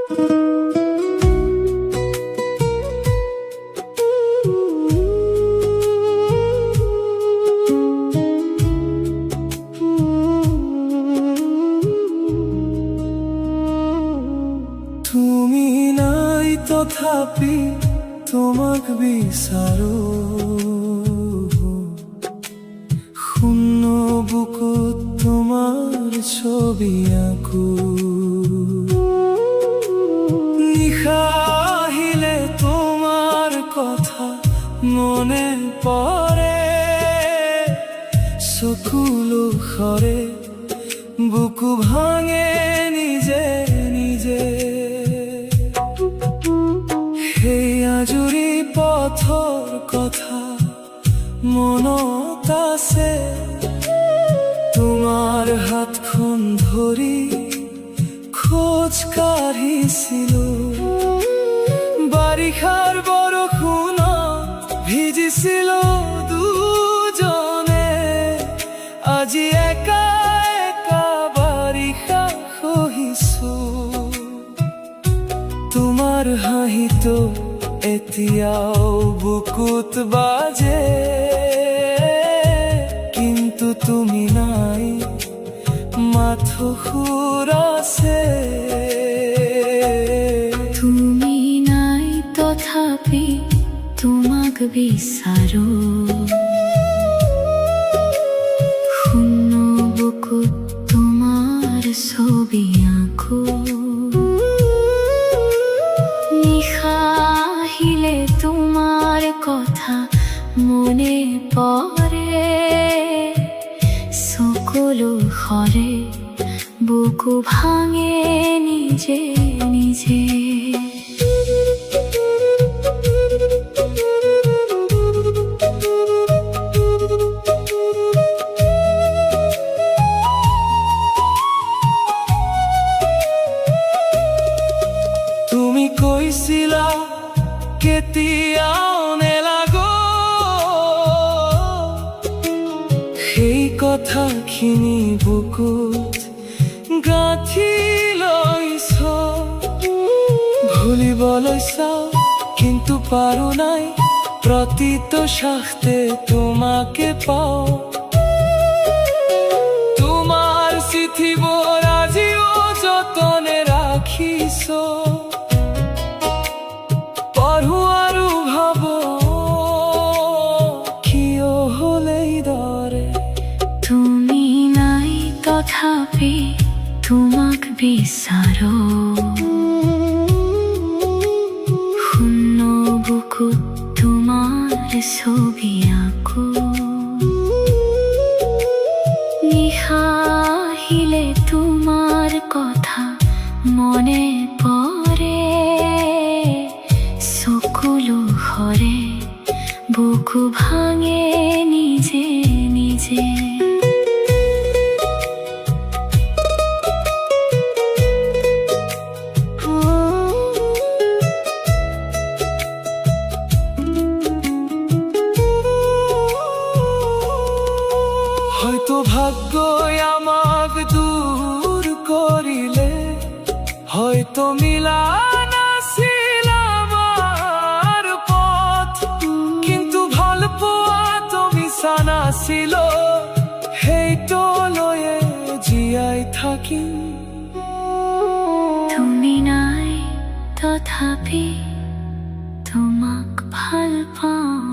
তুমি নাই তথাপি তোমাক বিচাৰো, শূন্য বুকুত তোমাৰ ছবি আঁকো। নিশা আহিলে তোমাৰ কথা মনে পৰে, চকুলো সৰে বুকু ভাঙে নিজে নিজে। সেই আজুৰি পথৰ কথা মনত আছে, তোমাৰ হাতখন ধৰি খোজ কাঢ়িছিলো। বাৰিষাৰ বৰষুণত ভিজিছিলো দুজনে, আজি একা একা বাৰিষা সহিছো। তোমাৰ হাঁহিটো এতিয়াও বুকুত বাজে, কিন্তু তুমি নাই, মাথো সুৰ আছে। তুমি নাই তথাপি তোমাক বিচাৰো, শূন্য বুকুত তোমাৰ ছবি আঁকো। নিশা আহিলে তোমাৰ কথা মনে পৰে, চকুলো সৰে বুকু ভাঙে নিজে নিজে। তুমি কৈছিলা কেতিয়াও নেলাগো, সেই কথাখিনি বুকুত গাঁঠি লৈছ। ভুলিবলৈ চাও কিন্তু পাৰো নাই, প্ৰতিটো শ্বাসতে তোমাকে পাও। তোমাৰ চিঠিবোৰ আজিও যতনে ৰাখিছ, পঢ়ো আৰু ভাবো কিয় হলেই দৰে। তুমি নাই তথাপি তোমাক বিচাৰো, শূন্য বুকুত তোমাৰ ছবি আঁকো। নিশা আহিলে তোমাৰ কথা মনে পৰে, চকুলো সৰে বুকু ভাঙে নিজে নিজে। হয়তো ভাগ্যই আমাক দূর করিলে, হয়তো মিলা নাছিল আমার পথ, কিন্তু ভাল পোৱা তুমি নাছিল, সেইটো লয়ে জীয়াই থাকিম। তুমি নাই তথাপি তোমাক ভাল পাওঁ।